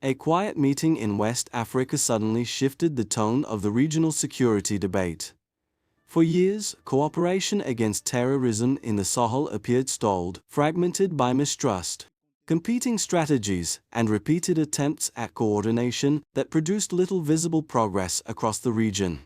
A quiet meeting in West Africa suddenly shifted the tone of the regional security debate. For years, cooperation against terrorism in the Sahel appeared stalled, fragmented by mistrust, competing strategies, and repeated attempts at coordination that produced little visible progress across the region.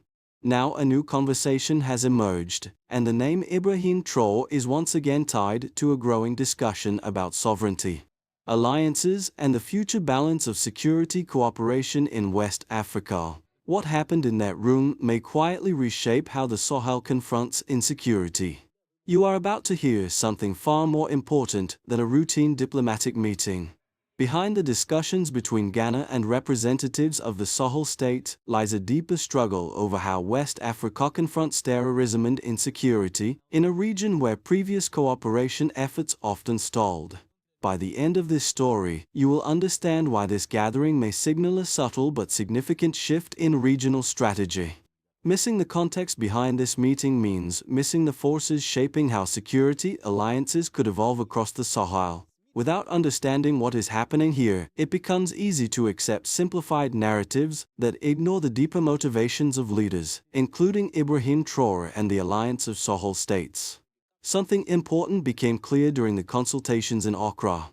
Now a new conversation has emerged, and the name Ibrahim Traoré is once again tied to a growing discussion about sovereignty, alliances, and the future balance of security cooperation in West Africa. What happened in that room may quietly reshape how the Sahel confronts insecurity. You are about to hear something far more important than a routine diplomatic meeting. Behind the discussions between Ghana and representatives of the Sahel states lies a deeper struggle over how West Africa confronts terrorism and insecurity in a region where previous cooperation efforts often stalled. By the end of this story, you will understand why this gathering may signal a subtle but significant shift in regional strategy. Missing the context behind this meeting means missing the forces shaping how security alliances could evolve across the Sahel. Without understanding what is happening here, it becomes easy to accept simplified narratives that ignore the deeper motivations of leaders, including Ibrahim Traoré and the Alliance of Sahel States. Something important became clear during the consultations in Accra.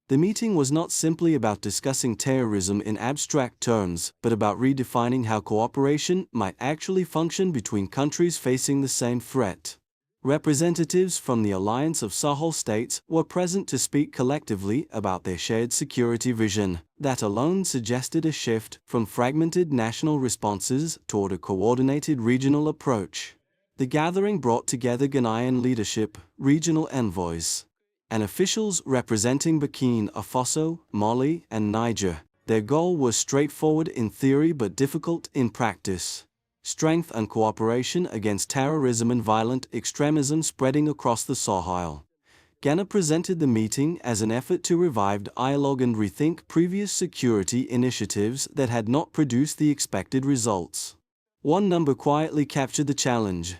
The meeting was not simply about discussing terrorism in abstract terms, but about redefining how cooperation might actually function between countries facing the same threat. Representatives from the Alliance of Sahel States were present to speak collectively about their shared security vision. That alone suggested a shift from fragmented national responses toward a coordinated regional approach. The gathering brought together Ghanaian leadership, regional envoys, and officials representing Burkina Faso, Mali, and Niger. Their goal was straightforward in theory but difficult in practice: strength and cooperation against terrorism and violent extremism spreading across the Sahel. Ghana presented the meeting as an effort to revive dialogue and rethink previous security initiatives that had not produced the expected results. One number quietly captured the challenge: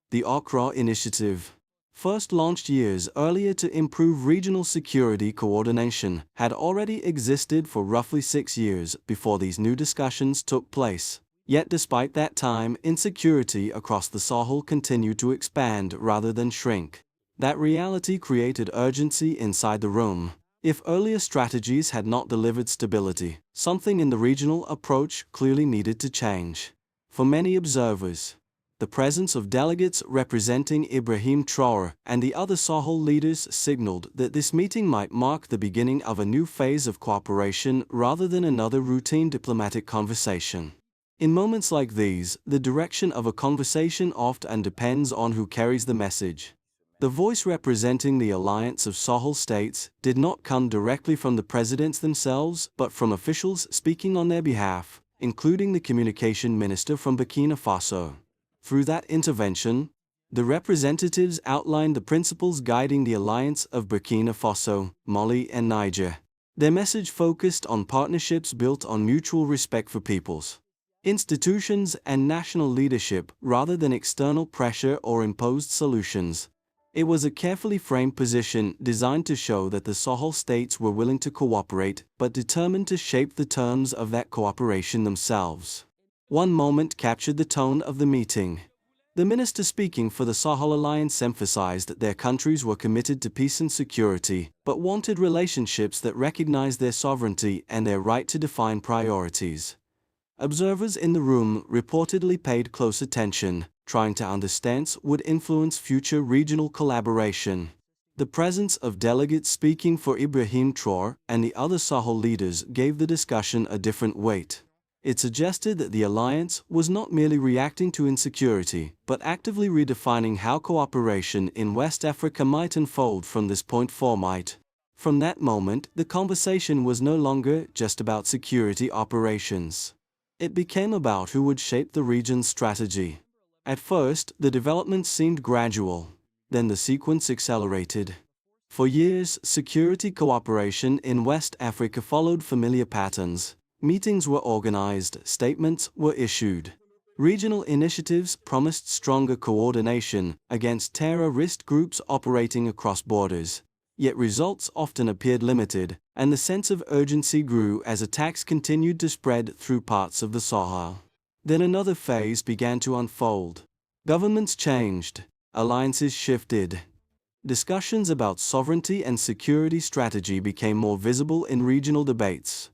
the Accra Initiative. First launched years earlier to improve regional security coordination, had already existed for roughly 6 years before these new discussions took place. Yet despite that time, insecurity across the Sahel continued to expand rather than shrink. That reality created urgency inside the room. If earlier strategies had not delivered stability, something in the regional approach clearly needed to change. For many observers, the presence of delegates representing Ibrahim Traoré and the other Sahel leaders signaled that this meeting might mark the beginning of a new phase of cooperation rather than another routine diplomatic conversation. In moments like these, the direction of a conversation often depends on who carries the message. The voice representing the Alliance of Sahel States did not come directly from the presidents themselves, but from officials speaking on their behalf, including the communication minister from Burkina Faso. Through that intervention, the representatives outlined the principles guiding the alliance of Burkina Faso, Mali, and Niger. Their message focused on partnerships built on mutual respect for peoples, institutions, and national leadership rather than external pressure or imposed solutions. It was a carefully framed position designed to show that the Sahel states were willing to cooperate but determined to shape the terms of that cooperation themselves. One moment captured the tone of the meeting. The minister speaking for the Sahel Alliance emphasized that their countries were committed to peace and security, but wanted relationships that recognized their sovereignty and their right to define priorities. Observers in the room reportedly paid close attention, trying to understand what would influence future regional collaboration. The presence of delegates speaking for Ibrahim Traoré and the other Sahel leaders gave the discussion a different weight. It suggested that the alliance was not merely reacting to insecurity, but actively redefining how cooperation in West Africa might unfold from this point forward. From that moment, the conversation was no longer just about security operations. It became about who would shape the region's strategy. At first, the development seemed gradual. Then the sequence accelerated. For years, security cooperation in West Africa followed familiar patterns. Meetings were organized, statements were issued. Regional initiatives promised stronger coordination against terrorist groups operating across borders. Yet results often appeared limited, and the sense of urgency grew as attacks continued to spread through parts of the Sahel. Then another phase began to unfold. Governments changed, alliances shifted. Discussions about sovereignty and security strategy became more visible in regional debates.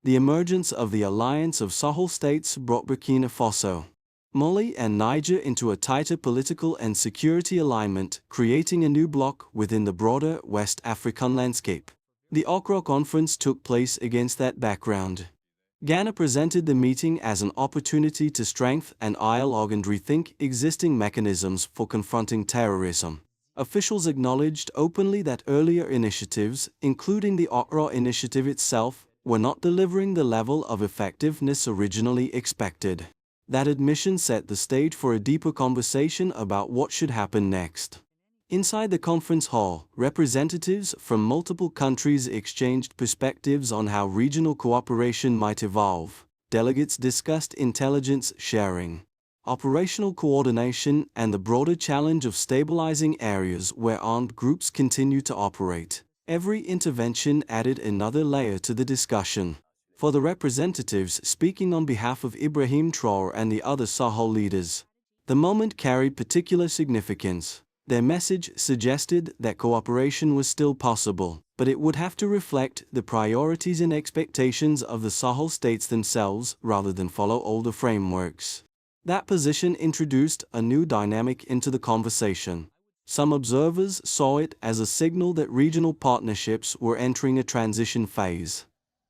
The emergence of the Alliance of Sahel States brought Burkina Faso, Mali and Niger into a tighter political and security alignment, creating a new bloc within the broader West African landscape. The Accra Conference took place against that background. Ghana presented the meeting as an opportunity to strengthen dialogue and rethink existing mechanisms for confronting terrorism. Officials acknowledged openly that earlier initiatives, including the Accra Initiative itself, were not delivering the level of effectiveness originally expected. That admission set the stage for a deeper conversation about what should happen next. Inside the conference hall, representatives from multiple countries exchanged perspectives on how regional cooperation might evolve. Delegates discussed intelligence sharing, operational coordination, and the broader challenge of stabilizing areas where armed groups continue to operate. Every intervention added another layer to the discussion. For the representatives speaking on behalf of Ibrahim Traoré and the other Sahel leaders, the moment carried particular significance. Their message suggested that cooperation was still possible, but it would have to reflect the priorities and expectations of the Sahel states themselves rather than follow older frameworks. That position introduced a new dynamic into the conversation. Some observers saw it as a signal that regional partnerships were entering a transition phase.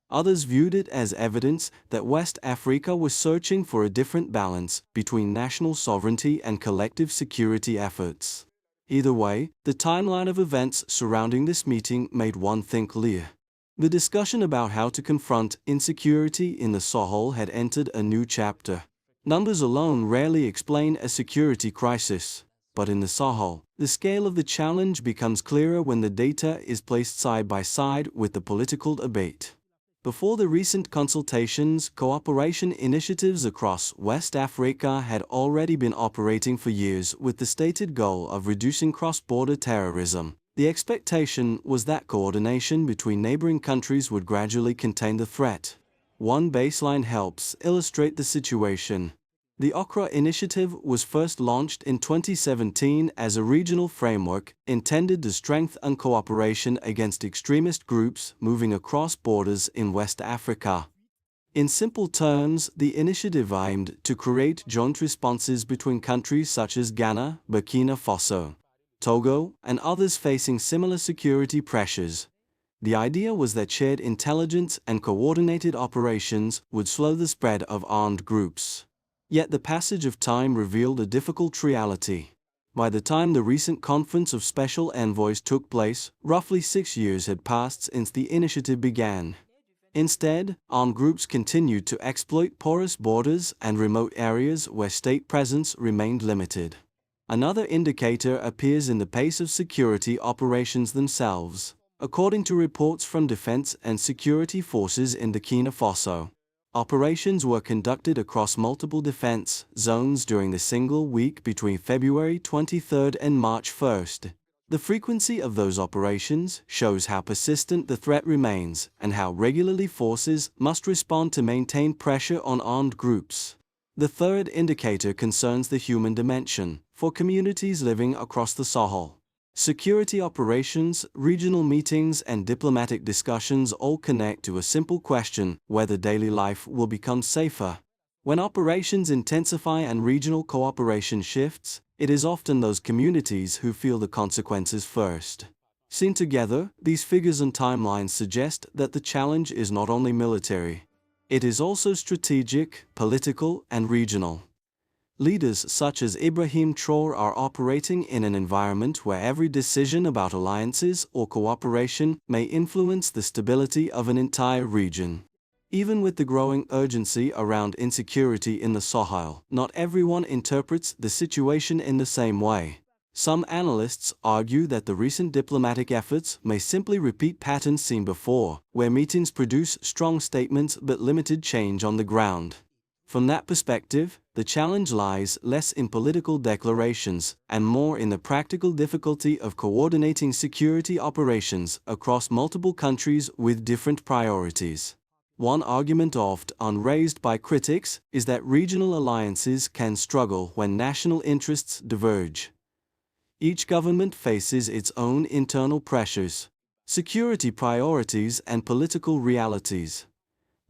Others viewed it as evidence that West Africa was searching for a different balance between national sovereignty and collective security efforts. Either way, the timeline of events surrounding this meeting made one thing clear. The discussion about how to confront insecurity in the Sahel had entered a new chapter. Numbers alone rarely explain a security crisis, but in the Sahel, the scale of the challenge becomes clearer when the data is placed side by side with the political debate. Before the recent consultations, cooperation initiatives across West Africa had already been operating for years with the stated goal of reducing cross-border terrorism. The expectation was that coordination between neighboring countries would gradually contain the threat. One baseline helps illustrate the situation. The Accra Initiative was first launched in 2017 as a regional framework intended to strengthen cooperation against extremist groups moving across borders in West Africa. In simple terms, the initiative aimed to create joint responses between countries such as Ghana, Burkina Faso, Togo, and others facing similar security pressures. The idea was that shared intelligence and coordinated operations would slow the spread of armed groups. Yet the passage of time revealed a difficult reality. By the time the recent conference of special envoys took place, roughly 6 years had passed since the initiative began. Instead, armed groups continued to exploit porous borders and remote areas where state presence remained limited. Another indicator appears in the pace of security operations themselves. According to reports from defense and security forces in Burkina Faso, operations were conducted across multiple defense zones during the single week between February 23 and March 1. The frequency of those operations shows how persistent the threat remains and how regularly forces must respond to maintain pressure on armed groups. The third indicator concerns the human dimension. For communities living across the Sahel, security operations, regional meetings, and diplomatic discussions all connect to a simple question: whether daily life will become safer. When operations intensify and regional cooperation shifts, it is often those communities who feel the consequences first. Seen together, these figures and timelines suggest that the challenge is not only military. It is also strategic, political, and regional. Leaders such as Ibrahim Traoré are operating in an environment where every decision about alliances or cooperation may influence the stability of an entire region. Even with the growing urgency around insecurity in the Sahel, not everyone interprets the situation in the same way. Some analysts argue that the recent diplomatic efforts may simply repeat patterns seen before, where meetings produce strong statements but limited change on the ground. From that perspective, the challenge lies less in political declarations and more in the practical difficulty of coordinating security operations across multiple countries with different priorities. One argument often raised by critics is that regional alliances can struggle when national interests diverge. Each government faces its own internal pressures, security priorities, and political realities.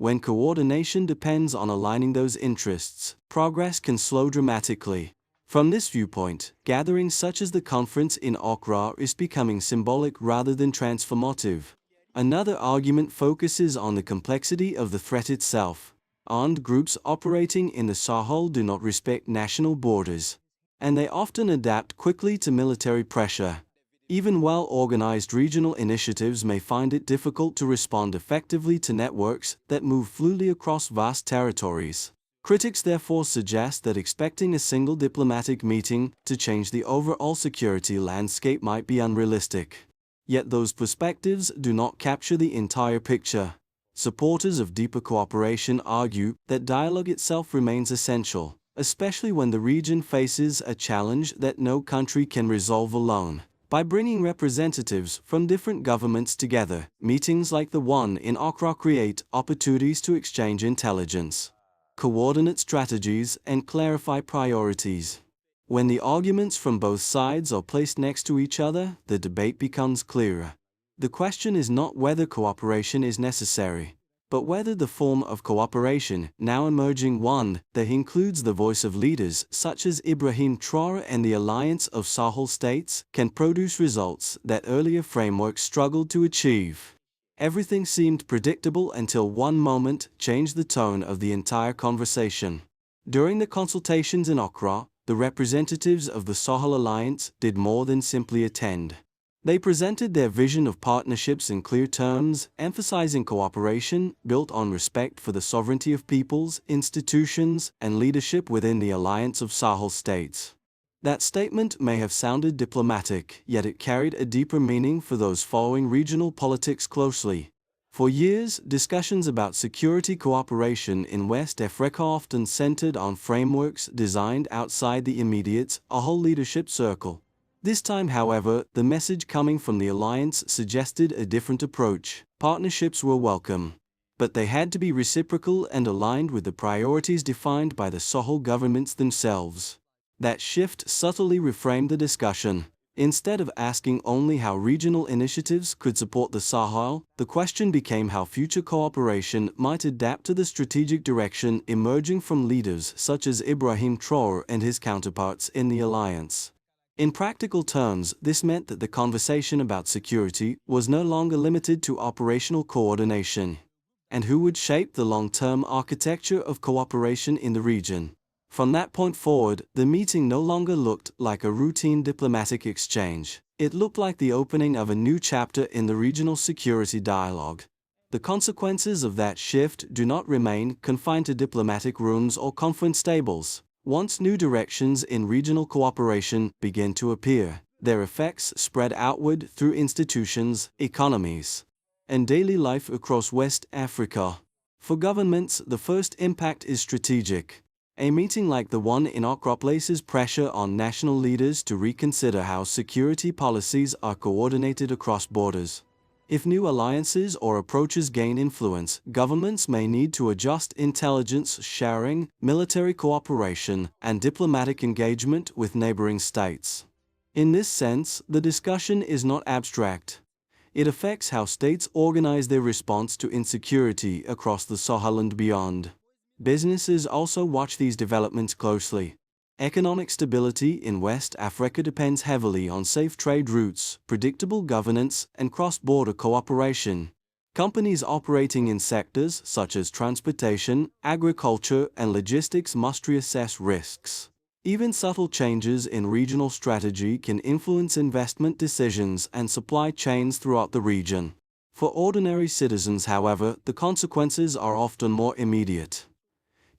When coordination depends on aligning those interests, progress can slow dramatically. From this viewpoint, gatherings such as the conference in Accra is becoming symbolic rather than transformative. Another argument focuses on the complexity of the threat itself. Armed groups operating in the Sahel do not respect national borders, and they often adapt quickly to military pressure. Even well-organized regional initiatives may find it difficult to respond effectively to networks that move fluidly across vast territories. Critics therefore suggest that expecting a single diplomatic meeting to change the overall security landscape might be unrealistic. Yet those perspectives do not capture the entire picture. Supporters of deeper cooperation argue that dialogue itself remains essential, especially when the region faces a challenge that no country can resolve alone. By bringing representatives from different governments together, meetings like the one in Accra create opportunities to exchange intelligence, coordinate strategies, and clarify priorities. When the arguments from both sides are placed next to each other, the debate becomes clearer. The question is not whether cooperation is necessary, but whether the form of cooperation, now emerging one that includes the voice of leaders such as Ibrahim Traoré and the Alliance of Sahel States, can produce results that earlier frameworks struggled to achieve. Everything seemed predictable until one moment changed the tone of the entire conversation. During the consultations in Accra, the representatives of the Sahel Alliance did more than simply attend. They presented their vision of partnerships in clear terms, emphasizing cooperation built on respect for the sovereignty of peoples, institutions, and leadership within the Alliance of Sahel States. That statement may have sounded diplomatic, yet it carried a deeper meaning for those following regional politics closely. For years, discussions about security cooperation in West Africa often centered on frameworks designed outside the immediate Sahel leadership circle. This time, however, the message coming from the alliance suggested a different approach. Partnerships were welcome, but they had to be reciprocal and aligned with the priorities defined by the Sahel governments themselves. That shift subtly reframed the discussion. Instead of asking only how regional initiatives could support the Sahel, the question became how future cooperation might adapt to the strategic direction emerging from leaders such as Ibrahim Traoré and his counterparts in the alliance. In practical terms, this meant that the conversation about security was no longer limited to operational coordination. And who would shape the long-term architecture of cooperation in the region? From that point forward, the meeting no longer looked like a routine diplomatic exchange. It looked like the opening of a new chapter in the regional security dialogue. The consequences of that shift do not remain confined to diplomatic rooms or conference tables. Once new directions in regional cooperation begin to appear, their effects spread outward through institutions, economies, and daily life across West Africa. For governments, the first impact is strategic. A meeting like the one in Accra places pressure on national leaders to reconsider how security policies are coordinated across borders. If new alliances or approaches gain influence, governments may need to adjust intelligence sharing, military cooperation, and diplomatic engagement with neighboring states. In this sense, the discussion is not abstract. It affects how states organize their response to insecurity across the Sahel and beyond. Businesses also watch these developments closely. Economic stability in West Africa depends heavily on safe trade routes, predictable governance, and cross-border cooperation. Companies operating in sectors such as transportation, agriculture, and logistics must reassess risks. Even subtle changes in regional strategy can influence investment decisions and supply chains throughout the region. For ordinary citizens, however, the consequences are often more immediate.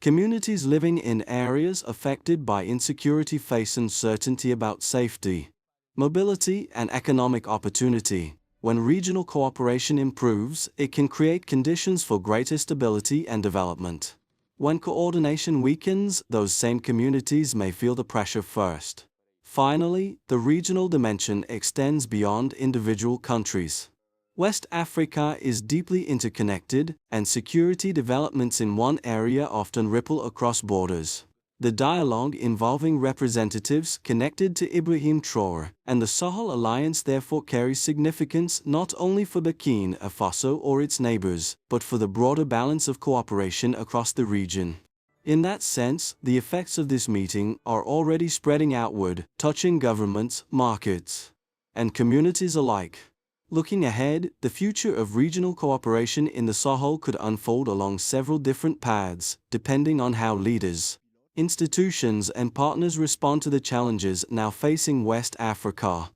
Communities living in areas affected by insecurity face uncertainty about safety, mobility, and economic opportunity. When regional cooperation improves, it can create conditions for greater stability and development. When coordination weakens, those same communities may feel the pressure first. Finally, the regional dimension extends beyond individual countries. West Africa is deeply interconnected, and security developments in one area often ripple across borders. The dialogue involving representatives connected to Ibrahim Traoré and the Sahel Alliance therefore carries significance not only for Burkina Faso or its neighbors, but for the broader balance of cooperation across the region. In that sense, the effects of this meeting are already spreading outward, touching governments, markets, and communities alike. Looking ahead, the future of regional cooperation in the Sahel could unfold along several different paths, depending on how leaders, institutions, and partners respond to the challenges now facing West Africa.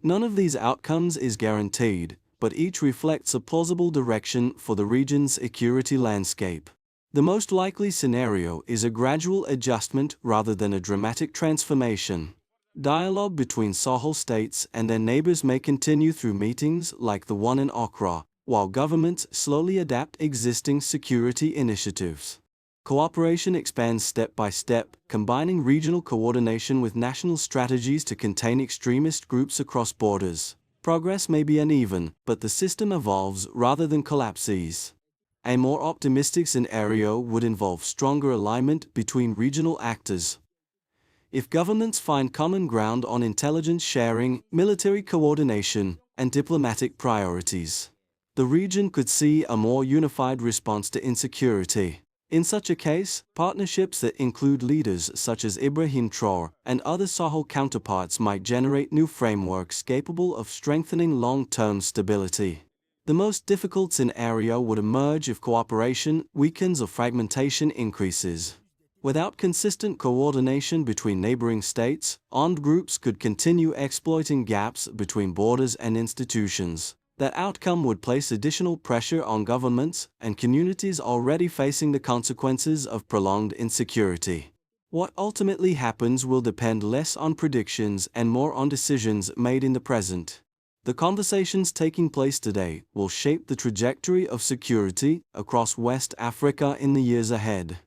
None of these outcomes is guaranteed, but each reflects a plausible direction for the region's security landscape. The most likely scenario is a gradual adjustment rather than a dramatic transformation. Dialogue between Sahel states and their neighbors may continue through meetings like the one in Accra, while governments slowly adapt existing security initiatives. Cooperation expands step by step, combining regional coordination with national strategies to contain extremist groups across borders. Progress may be uneven, but the system evolves rather than collapses. A more optimistic scenario would involve stronger alignment between regional actors. If governments find common ground on intelligence sharing, military coordination, and diplomatic priorities, the region could see a more unified response to insecurity. In such a case, partnerships that include leaders such as Ibrahim Traoré and other Sahel counterparts might generate new frameworks capable of strengthening long-term stability. The most difficult scenario would emerge if cooperation weakens or fragmentation increases. Without consistent coordination between neighboring states, armed groups could continue exploiting gaps between borders and institutions. That outcome would place additional pressure on governments and communities already facing the consequences of prolonged insecurity. What ultimately happens will depend less on predictions and more on decisions made in the present. The conversations taking place today will shape the trajectory of security across West Africa in the years ahead.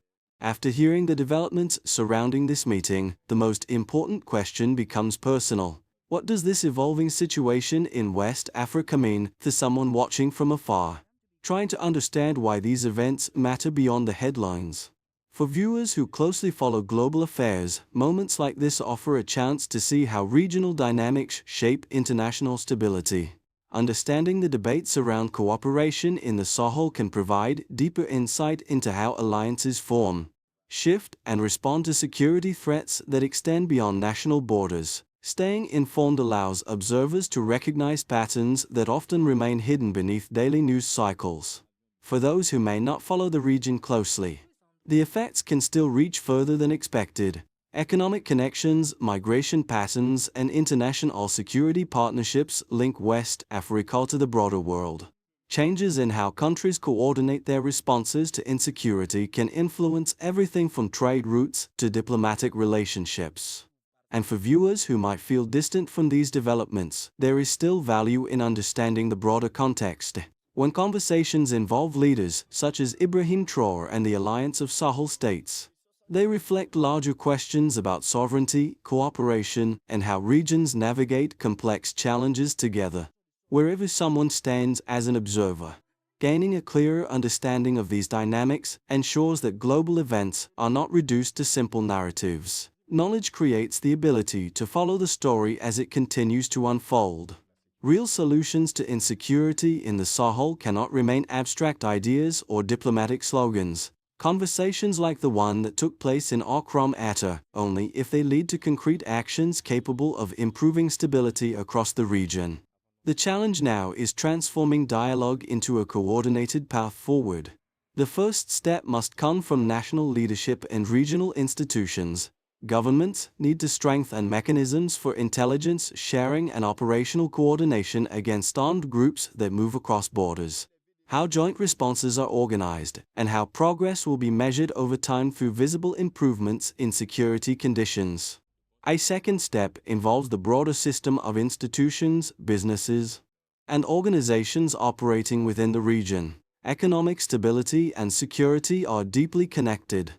After hearing the developments surrounding this meeting, the most important question becomes personal. What does this evolving situation in West Africa mean for someone watching from afar, trying to understand why these events matter beyond the headlines? For viewers who closely follow global affairs, moments like this offer a chance to see how regional dynamics shape international stability. Understanding the debates around cooperation in the Sahel can provide deeper insight into how alliances form, shift, and respond to security threats that extend beyond national borders. Staying informed allows observers to recognize patterns that often remain hidden beneath daily news cycles. For those who may not follow the region closely, the effects can still reach further than expected. Economic connections, migration patterns, and international security partnerships link West Africa to the broader world. Changes in how countries coordinate their responses to insecurity can influence everything from trade routes to diplomatic relationships. And for viewers who might feel distant from these developments, there is still value in understanding the broader context. When conversations involve leaders such as Ibrahim Traoré and the Alliance of Sahel States, they reflect larger questions about sovereignty, cooperation, and how regions navigate complex challenges together. Wherever someone stands as an observer, gaining a clearer understanding of these dynamics ensures that global events are not reduced to simple narratives. Knowledge creates the ability to follow the story as it continues to unfold. Real solutions to insecurity in the Sahel cannot remain abstract ideas or diplomatic slogans. Conversations like the one that took place in Accra matter only if they lead to concrete actions capable of improving stability across the region. The challenge now is transforming dialogue into a coordinated path forward. The first step must come from national leadership and regional institutions. Governments need to strengthen mechanisms for intelligence sharing and operational coordination against armed groups that move across borders. How joint responses are organized, and how progress will be measured over time through visible improvements in security conditions. A second step involves the broader system of institutions, businesses, and organizations operating within the region. Economic stability and security are deeply connected.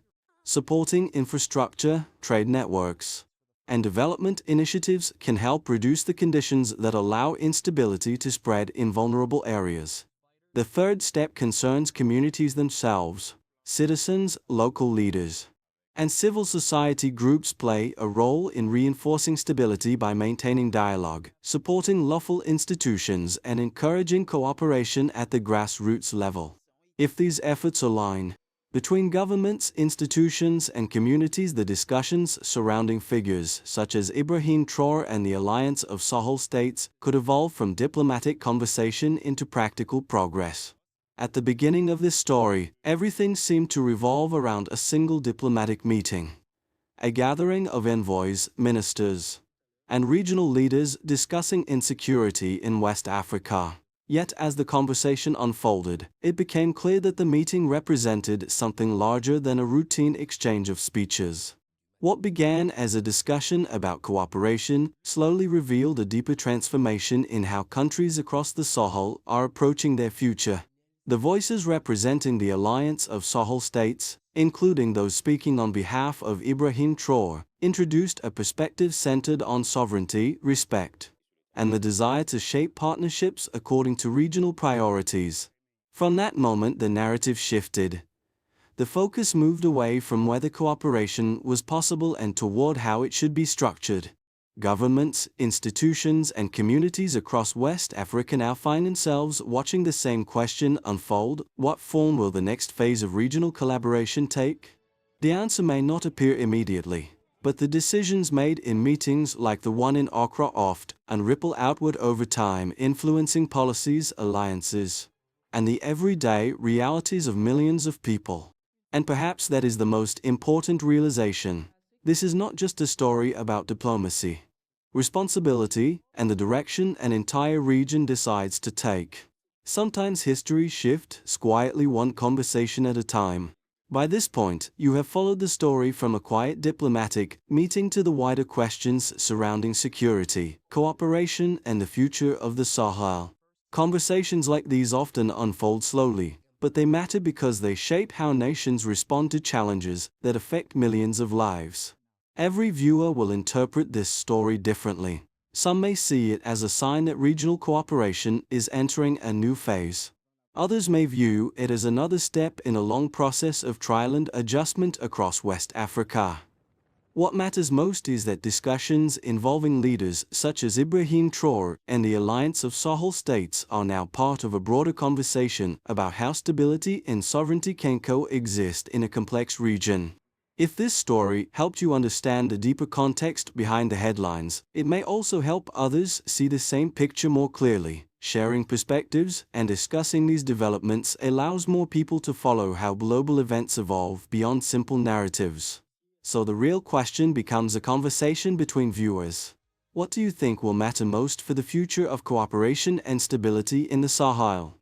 Supporting infrastructure, trade networks, and development initiatives can help reduce the conditions that allow instability to spread in vulnerable areas. The third step concerns communities themselves. Citizens, local leaders, and civil society groups play a role in reinforcing stability by maintaining dialogue, supporting lawful institutions, and encouraging cooperation at the grassroots level. If these efforts align between governments, institutions, and communities, the discussions surrounding figures such as Ibrahim Traoré and the Alliance of Sahel States could evolve from diplomatic conversation into practical progress. At the beginning of this story, everything seemed to revolve around a single diplomatic meeting. A gathering of envoys, ministers, and regional leaders discussing insecurity in West Africa. Yet as the conversation unfolded, it became clear that the meeting represented something larger than a routine exchange of speeches. What began as a discussion about cooperation slowly revealed a deeper transformation in how countries across the Sahel are approaching their future. The voices representing the Alliance of Sahel States, including those speaking on behalf of Ibrahim Traoré, introduced a perspective centered on sovereignty, respect, and the desire to shape partnerships according to regional priorities. From that moment, the narrative shifted. The focus moved away from whether cooperation was possible and toward how it should be structured. Governments, institutions, and communities across West Africa now find themselves watching the same question unfold: what form will the next phase of regional collaboration take? The answer may not appear immediately, but the decisions made in meetings like the one in Accra often ripple outward over time, influencing policies, alliances, and the everyday realities of millions of people. And perhaps that is the most important realization. This is not just a story about diplomacy, responsibility, and the direction an entire region decides to take. Sometimes history shifts quietly, one conversation at a time. By this point, you have followed the story from a quiet diplomatic meeting to the wider questions surrounding security, cooperation, and the future of the Sahel. Conversations like these often unfold slowly, but they matter because they shape how nations respond to challenges that affect millions of lives. Every viewer will interpret this story differently. Some may see it as a sign that regional cooperation is entering a new phase. Others may view it as another step in a long process of trial and adjustment across West Africa. What matters most is that discussions involving leaders such as Ibrahim Traoré and the Alliance of Sahel States are now part of a broader conversation about how stability and sovereignty can coexist in a complex region. If this story helped you understand the deeper context behind the headlines, it may also help others see the same picture more clearly. Sharing perspectives and discussing these developments allows more people to follow how global events evolve beyond simple narratives. So the real question becomes a conversation between viewers. What do you think will matter most for the future of cooperation and stability in the Sahel?